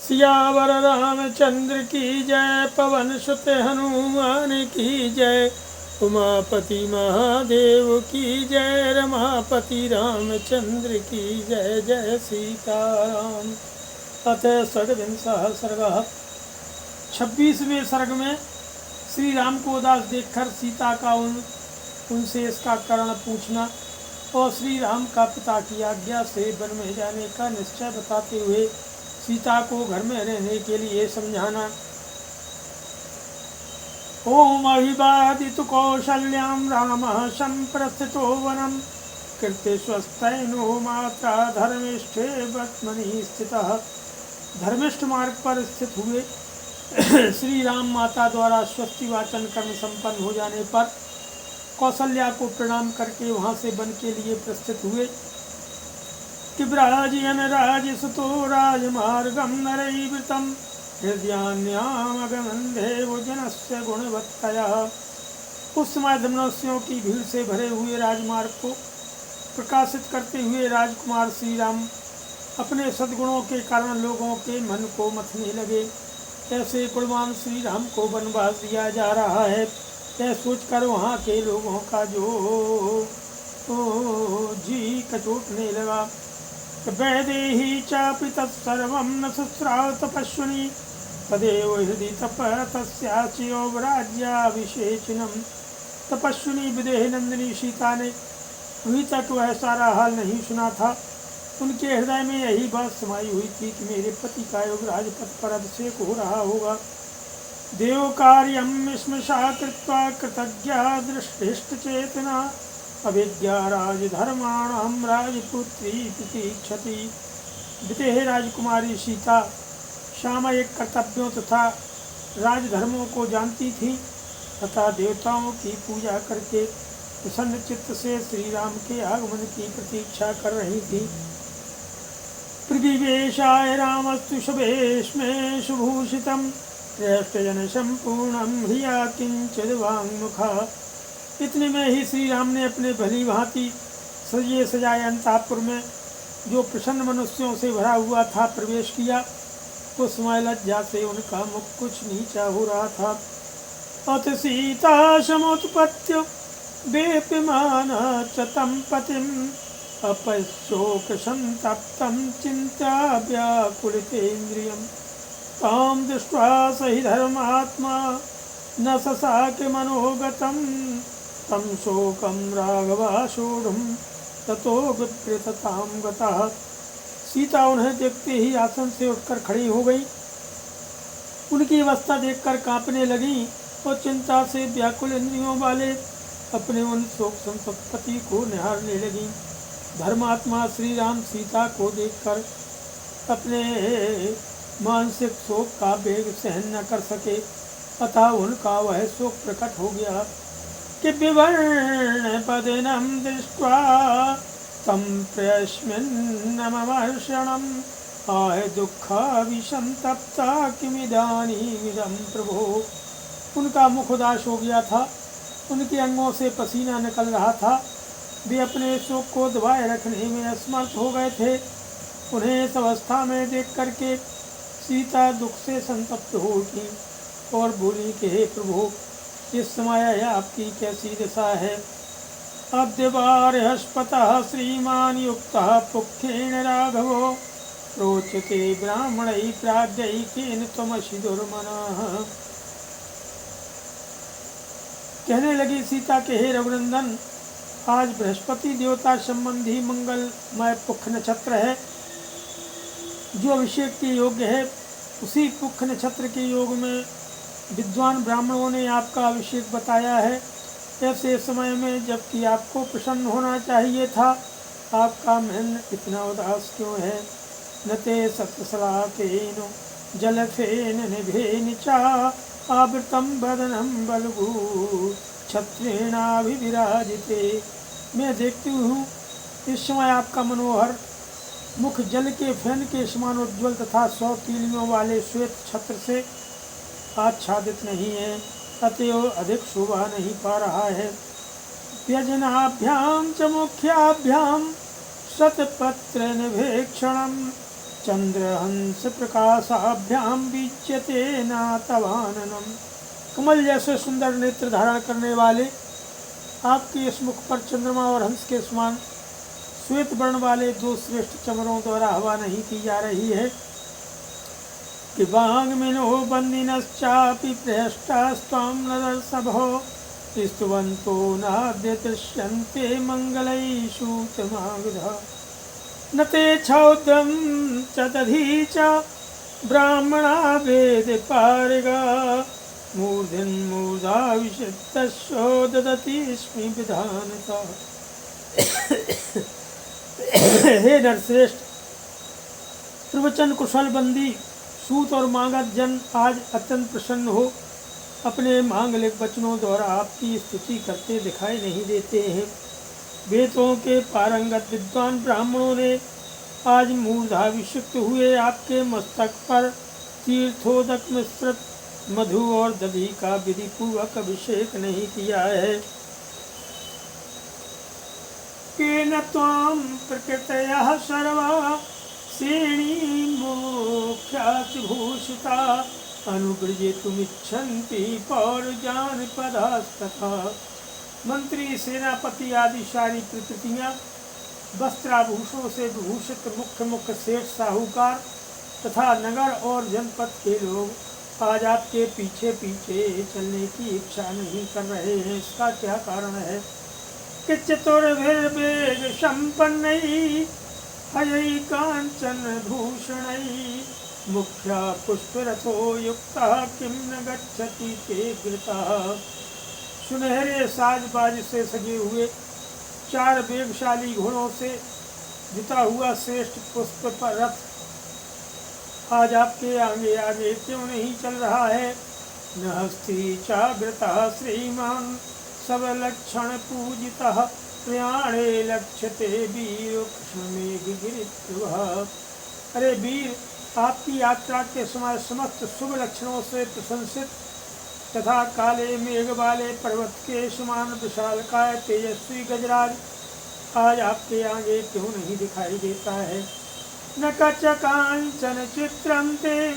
सियावर रामचंद्र की जय, पवन सुत हनुमान की जय, उमापति महादेव की जय, रमापति रामचंद्र की जय। जय सीताराम। अतः षड्विंशः सर्गः। 26वें सर्ग में श्री राम को उदास देखकर सीता का उनसे इसका कारण पूछना और श्री राम का पिता की आज्ञा से वन में जाने का निश्चय बताते हुए सीता को घर में रहने के लिए समझाना। ओम अभिवादितु कौशल्यां रामः संप्रस्थितो वनं, कृत्य स्वस्तैनो मात्रा धर्मिष्ठे वर्त्मनि स्थितः। धर्मिष्ठ मार्ग पर स्थित हुए श्री राम माता द्वारा स्वस्ति वाचन कर्म संपन्न हो जाने पर कौशल्या को प्रणाम करके वहां से वन के लिए प्रस्थित हुए। किब्राजयन राजसुतो राजमार्गं नरैवृतं, हृदयान्यामगमन् देवजनस्य गुणवत्तया। उस समय मनुष्यों की भीड़ से भरे हुए राजमार्ग को प्रकाशित करते हुए राजकुमार श्री राम अपने सद्गुणों के कारण लोगों के मन को मथने लगे। ऐसे गुणवान श्री राम को वनवास दिया जा रहा है, यह सोचकर वहाँ के लोगों का जो जी कचोटने लगा। वैदेही चापि तत्सर्वं न शुश्राव तपस्विनी, तदेव हृदि तप तस्याचियोवराज्याभिषेचनम्। तपस्विनी विदेह नंदिनी सीता ने अभी तक वह सारा हाल नहीं सुना था। उनके हृदय में यही बात समाई हुई थी कि मेरे पति का युवराज पद पर अभिषेक हो रहा होगा। देव कार्यं स्मृशा कृत्वा कृतज्ञा दृष्टिष्टचेतना, अभिज्ञा राजधर्माणां राजपुत्री प्रतीक्षति। विदेह राजकुमारी सीता सामयिक कर्तव्यों तथा राजधर्मों को जानती थी तथा देवताओं की पूजा करके प्रसन्न चित्त से श्री राम के आगमन की प्रतीक्षा कर रही थी। प्रविवेशाय रामस्तु शुभेष्मे सुभूषितं, श्रेष्ठजन संपूर्णं ह्रिया किंचिद वाङ्मुखा। इतने में ही श्री राम ने अपने भली भांति सजे सजाए अंतःपुर में जो प्रसन्न मनुष्यों से भरा हुआ था प्रवेश किया। उस समय लज्जा से उनका मुख कुछ नीचा हो रहा था। अथ सीता समुत्पत्य वेप्यमान च तं पतिम्, अपशोक संतप्तं चिंत्या व्याकुलितेन्द्रियम्। तां दृष्ट्वा स हि धर्मात्मा न ससाके मनोगतं, तं शोकं राघवाशोढुं ततो विप्रततां गतः। सीता उन्हें देखते ही आसन से उठकर खड़ी हो गई। उनकी अवस्था देखकर कांपने लगी और चिंता से व्याकुल इंद्रियों वाले अपने उन शोक संतप्त पति को निहारने लगी। धर्मात्मा श्री राम सीता को देखकर अपने मानसिक शोक का वेग सहन न कर सके, अतः उनका वह शोक प्रकट हो गया कि विवर्ण पदिनं दृष्ट्वा तं प्रयस्मिन्नमर्षणम्, आह दुःखाभिसंतप्ता किमिदानीमिदं प्रभो। उनका मुख उदास हो गया था, उनके अंगों से पसीना निकल रहा था। वे अपने शोक को दबाए रखने में असमर्थ हो गए थे। उन्हें इस अवस्था में देख करके सीता दुख से संतप्त हो उठी और बोली कि हे प्रभु, इस समय आपकी कैसी दशा है। अद्यवार्हस्पतः श्रीमान् युक्तः पुख्येन राघवो, रोचते ब्राह्मणैः प्राज्ञैः केन त्वमसि दुर्मनः। कहने लगी सीता के हे रघुनंदन, आज बृहस्पति देवता संबंधी मंगलमय पुख नक्षत्र है जो अभिषेक के योग्य है। उसी पुख नक्षत्र के योग में विद्वान ब्राह्मणों ने आपका अभिषेक बताया है। ऐसे समय में जबकि आपको प्रसन्न होना चाहिए था, आपका मन इतना उदास क्यों है। न ते सत्सलाकेन जलफेन निभेन च, आवृतं वदनं बलगु छत्रेणाभिविराजिते। मैं देखती हूँ इस समय आपका मनोहर मुख जल के फैन के समान उज्ज्वल तथा 100 तीलियों वाले श्वेत छत्र से आच्छादित नहीं है, अतएव अधिक शोभा नहीं पा रहा है। व्यजनाभ्यां च मुख्याभ्यां शतपत्र निभेक्षणं, चंद्रहंस प्रकाशाभ्याम बीच्यते नातवाननम। कमल जैसे सुंदर नेत्र धारण करने वाले आपके इस मुख पर चंद्रमा और हंस के समान श्वेत वर्ण वाले दो श्रेष्ठ चमरों द्वारा हवा नहीं की जा रही है कि वाग्मिनो बंदिनश्चापि प्रेष्टास्त्वं नरसभो स्तुवन्तो नाद्य दृश्यन्ते मंगलैषु तमागधा। न ते छौद्रं च दधी च ब्राह्मणा वेद पारिगा मूर्धा विशुद्धस्यो ददति स्मि विधानता। हे नरश्रेष्ठ, प्रवचन कुशल बंदी सूत और मागध जन आज अत्यंत प्रसन्न हो अपने मांगलिक वचनों द्वारा आपकी स्तुति करते दिखाई नहीं देते हैं। वेदों के पारंगत विद्वान ब्राह्मणों ने आज मूर्धाभिषिक्त हुए आपके मस्तक पर तीर्थोदक मिश्रित मधु और दधी का विधि पूर्वक अभिषेक नहीं किया है। केन त्वां प्रकृतयः सर्वा श्रेणीमोक्षाभूषिता अनुगृहीतुमिच्छन्ति पौरजानपदास्तथा। मंत्री, सेनापति आदि सारी प्रकृतियाँ, वस्त्राभूषणों से विभूषित मुख्य मुख्य सेठ साहूकार तथा नगर और जनपद के लोग आज आपके पीछे पीछे चलने की इच्छा नहीं कर रहे हैं। इसका क्या कारण है कि चतुर्भिर्वेग संपन्नैः हयै कांचन भूषणैः मुख्या पुष्परथो युक्तः किं न गच्छति ते गृतः। सुनहरे साजबाज से सजे हुए चार वेगशाली घोड़ों से जुता हुआ श्रेष्ठ पुष्प पर रथ आज आपके आगे आगे क्यों नहीं चल रहा है। न हस्ती चाग्रतः श्रीमान सब लक्षण पूजितः प्रयाणे लक्ष्यते वीर कृष्णमेघगिरिप्रभः। अरे वीर, आपकी यात्रा के समय समस्त शुभ लक्षणों से प्रशंसित तथा काले मेघ वाले पर्वत के समान विशालकाय तेजस्वी गजराज आज आपके आगे क्यों नहीं दिखाई देता है। न कच कांचन चित्रं ते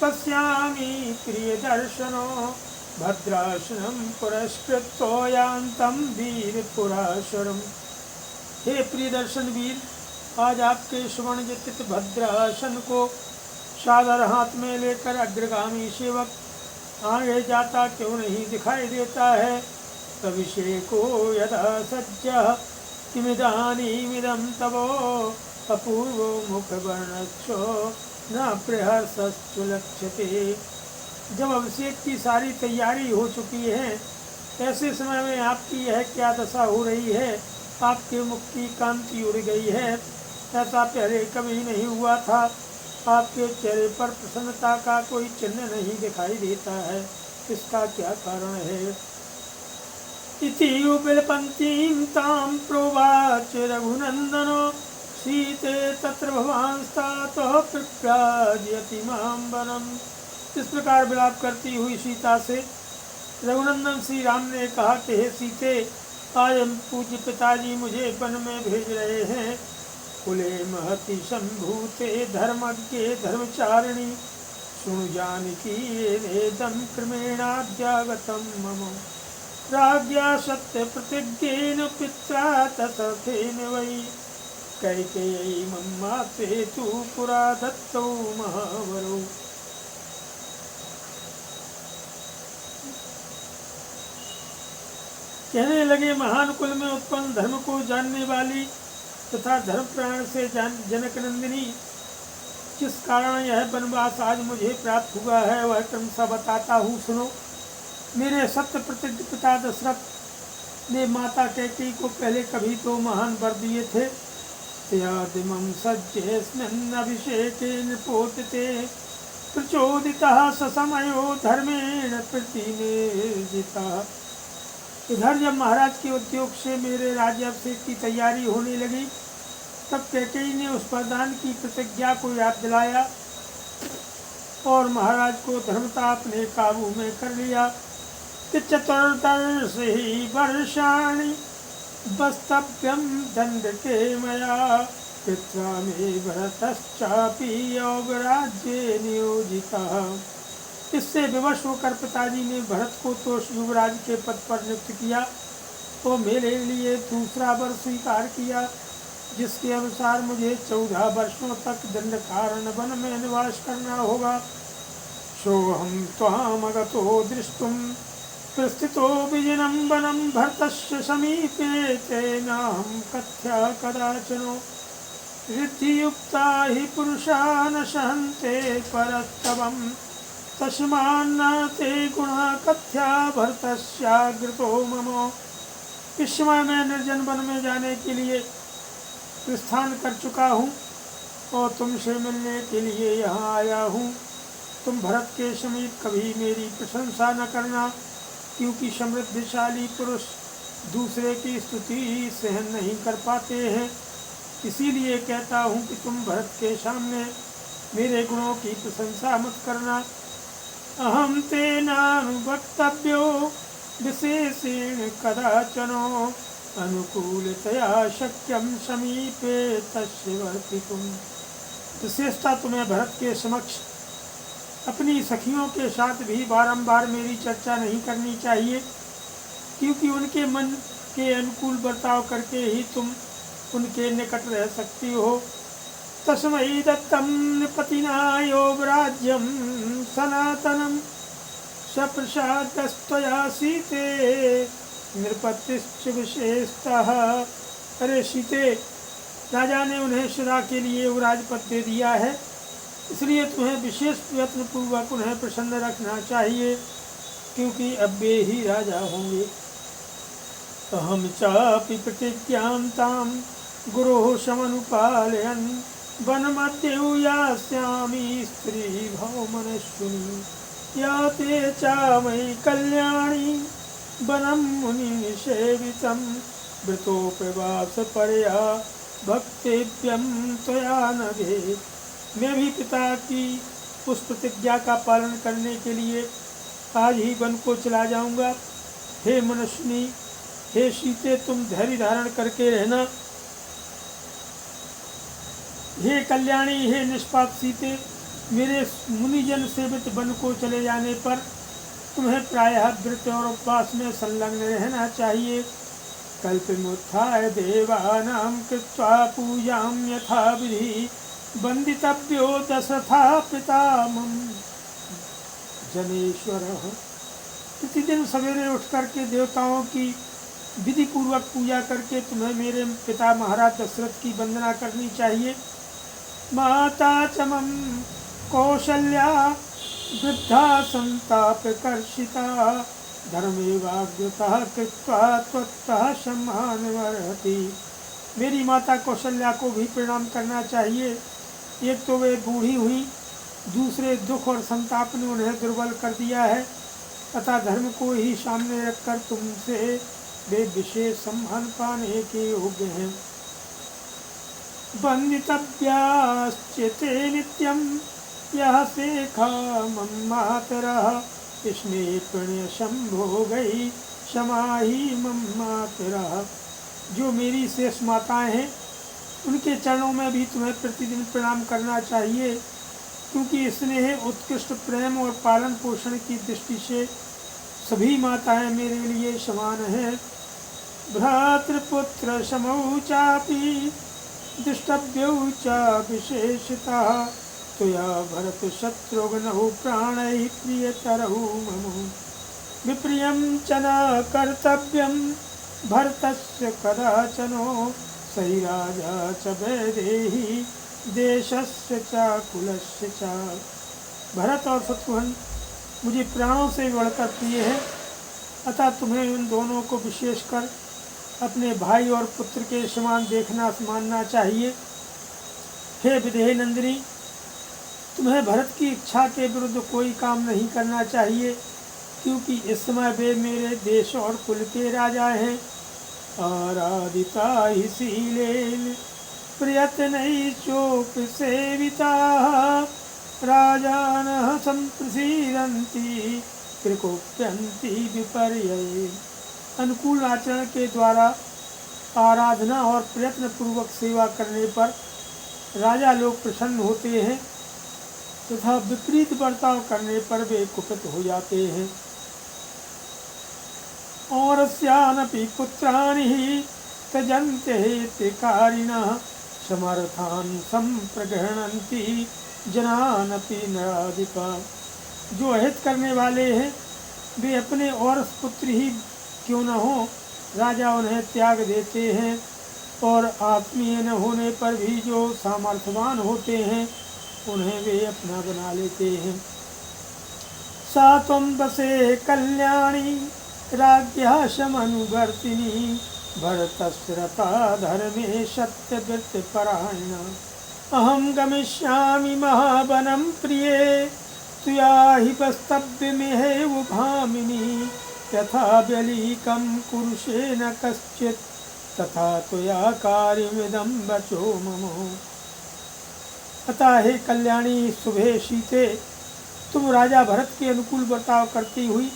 पश्यामि प्रिय दर्शनो भद्रासनं पुरस्कृत्य यान्तं वीरपुराशरम्। हे प्रिय दर्शन वीर, आज आपके सुवर्णजित भद्रासन को सादर हाथ में लेकर अग्रगामी सेवक आगे जाता क्यों नहीं दिखाई देता है। अभिषेको यदा सज्जः किमिदानीमिदं तवो अपूर्वो मुखवर्णच्छो न प्रहर्षस्तु लक्ष्यते। जब अभिषेक की सारी तैयारी हो चुकी है, ऐसे समय में आपकी यह क्या दशा हो रही है। आपके मुख की कांति उड़ गई है, ऐसा पहले कभी नहीं हुआ था। आपके चेहरे पर प्रसन्नता का कोई चिन्ह नहीं दिखाई देता है। इसका क्या कारण है। इति उपलपन्तीं तां प्रोवाच रघुनन्दनो सीते तत्र भवांस्तातः पिप्राजयति मां वनम्। इस प्रकार विलाप करती हुई सीता से रघुनंदन श्री राम ने कहा कि हे सीते, आज पूज्य पिताजी मुझे वन में भेज रहे हैं। कुले महति संभूते धर्मज्ञे धर्मचारिणी सुनु जानकी नेदं क्रमेणाद्यागतं मम राज्ञा सत्य प्रतिज्ञेन पित्रा तथेन वै कैकेयी मम्माते तु पुरा दत्तौ महावरौ। कहने लगे, महान कुल में उत्पन्न धर्म को जानने वाली तथा धर्म प्राण से जनक नंदिनी, जिस कारण यह वनवास आज मुझे प्राप्त हुआ है वह क्रमशः बताता हूँ, सुनो। मेरे सत्य प्रतिज्ञ पिता दशरथ ने माता कैकेयी को पहले कभी तो महान वर दिए थे। त्यादिमं सज्जेस्मिन् अभिषेके नृपोतिते प्रचोदितः ससमयो धर्मेण प्रतिनिर्जितः। इधर जब महाराज के उद्योग से मेरे राज्याभिषेक की तैयारी होने लगी, तब कैकेयी ने उस वरदान की प्रतिज्ञा को याद दिलाया और महाराज को धर्मता अपने काबू में कर लिया कि चतुर्दश ही वर्षाणि वस्तव्यम दंड के मया पित्रा मे भरतश्चापि योगराज्ये नियोजितः। इससे विवश होकर पिताजी ने भरत को तो युवराज के पद पर नियुक्त किया, तो मेरे लिए दूसरा वर स्वीकार किया, जिसके अनुसार मुझे 14 वर्षों तक दंडकारण्य वन में निवास करना होगा। सोऽहं त्वामगतो द्रष्टुं प्रस्थितो विजनं वनं भरतस्य समीपे तेनाहं कथ्या कदाचनो ऋद्धियुक्ता हि पुरुषा न सहन्ते परस्तवम् तस्मान्न ते गुणा कथ्या भरतस्याग्रतो मम। इस समय मैं निर्जन वन में जाने के लिए प्रस्थान कर चुका हूँ और तुमसे मिलने के लिए यहाँ आया हूँ। तुम भरत के समीप कभी मेरी प्रशंसा न करना, क्योंकि समृद्धशाली पुरुष दूसरे की स्तुति सहन नहीं कर पाते हैं। इसीलिए कहता हूँ कि तुम भरत के सामने मेरे गुणों की प्रशंसा मत करना। अहम तेनानुवक्तव्यो विशेषेण कदाचनो अनुकूलतया शक्यम समीपे तस्य वर्तितुम्। विशेषता तुम्हें भरत के समक्ष अपनी सखियों के साथ भी बारंबार मेरी चर्चा नहीं करनी चाहिए, क्योंकि उनके मन के अनुकूल बर्ताव करके ही तुम उनके निकट रह सकती हो। तस्मै दत्तं नृपतिना योगराज्यं सनातनं सप्रसादस्त्वया सीते नृपतिश्च विशेषतः। अरे सीते, राजा ने उन्हें सदा के लिए युवराज पद दे दिया है, इसलिए तुम्हें विशेष प्रयत्न पूर्वक उन्हें प्रसन्न रखना चाहिए, क्योंकि अब वे ही राजा होंगे। अहम चापि प्रतिज्ञां तां गुरोः समनुपालयन् वनमध्ये यास्यामि स्त्री भौमनश्विनी या ते चामयि कल्याणी वनं मुनिसेवितं वृतोपवासपरया भक्तेभ्यं त्वया नभे। मैं भी पिता की उस प्रतिज्ञा का पालन करने के लिए आज ही वन को चला जाऊंगा। हे मनुष्यनी, हे सीते, तुम धैर्य धारण करके रहना। हे कल्याणी, हे निष्पाप सीते, मेरे मुनिजन सेवित वन को चले जाने पर तुम्हें प्रायः व्रत और उपवास में संलग्न रहना चाहिए। कल्पमुत्थाय देवानां कृत्वा पूजां यथा विधि वन्दितव्यो दशरथा पितामहं जनेश्वरः। प्रतिदिन सवेरे उठ करके देवताओं की विधि पूर्वक पूजा करके तुम्हें मेरे पिता महाराज दशरथ की वंदना करनी चाहिए। माता च मम कौशल्या वृद्धा संतापकर्षिता धर्मेवाग्रतः कृत्वा त्वत्तः सम्मानमर्हति। मेरी माता कौशल्या को भी प्रणाम करना चाहिए। एक तो वे बूढ़ी हुई, दूसरे दुख और संताप ने उन्हें दुर्बल कर दिया है, अतः धर्म को ही सामने रखकर तुमसे वे विशेष सम्मान पाने के योग्य हैं। वन्दितव्याश्चिते नित्यं यः शेखा मम मातरः स्नेह प्रणय संभोगै समाहि मम मातरः। जो मेरी शेष माताएं हैं, उनके चरणों में भी तुम्हें प्रतिदिन प्रणाम करना चाहिए, क्योंकि स्नेह, उत्कृष्ट प्रेम और पालन पोषण की दृष्टि से सभी माताएं मेरे लिए समान हैं। भ्रातृपुत्र समौ चापि दृष्टव्यौ च विशेषतः त्वया भरत शत्रुघ्नौ प्राणैः प्रियतरौ मम। विप्रियं च न कर्तव्यं भरतस्य कदाचनो सहि राजा च वैदेही देशस्य च कुलस्य च। भरत और शत्रुघ्न मुझे प्राणों से बढ़कर प्रिय है, अतः तुम्हें उन दोनों को विशेषकर अपने भाई और पुत्र के समान देखना मानना चाहिए। हे विदेह नंदिनी, तुम्हें भरत की इच्छा के विरुद्ध कोई काम नहीं करना चाहिए, क्योंकि इस समय वे मेरे देश और कुल के राजा हैं। आराधिता हि शीलेन प्रयत्नैश्चोपसेविताः राजानः संप्रसीदन्ति त्रिकोप्यन्ति विपर्यये। अनुकूल आचरण के द्वारा आराधना और प्रयत्न पूर्वक सेवा करने पर राजा लोग प्रसन्न होते हैं तथा विपरीत बर्ताव करने पर वे कुपित हो जाते हैं। और स्यानपि पुत्राणि त्यजन्ते त्रिकारिणः समर्थान संप्रगृह्णन्ति जनानपि नराधिपा। जो अहित करने वाले हैं वे अपने और पुत्र ही क्यों न हो, राजा उन्हें त्याग देते हैं, और आत्मीय न होने पर भी जो सामर्थ्यवान होते हैं उन्हें वे अपना बना लेते हैं। सा त्वं वसे कल्याणी राज्ञः समनुवर्तिनी भरतस्य रता धर्मे सत्यव्रतपरायणा। अहं गमिष्यामि महावनं प्रिये त्वया हि वस्तव्यमिहेव भामिनी। यथा व्यलीकं कुरुषे न कश्चित् तथा त्वया कार्यमिदं वचो मम। अतः हे कल्याणी शुभे शीते, तुम राजा भरत के अनुकूल बर्ताव करती हुई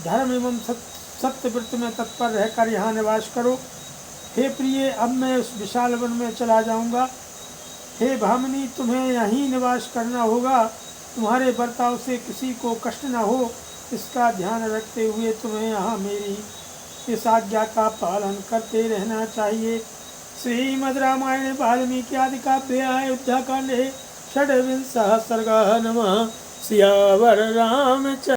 धर्म एवं सत्यव्रत में तत्पर रहकर यहाँ निवास करो। हे प्रिय, अब मैं उस विशाल वन में चला जाऊँगा। हे भामिनी, तुम्हें यहीं निवास करना होगा। तुम्हारे बर्ताव से किसी को कष्ट न हो, इसका ध्यान रखते हुए तुम्हें यहाँ मेरी इस आज्ञा का पालन करते रहना चाहिए। श्रीमद् रामायण वाल्मीकि आदि काव्ये अयोध्याकांडे षड्विंशः सर्गः। नमः सियावर रामचन्द्र।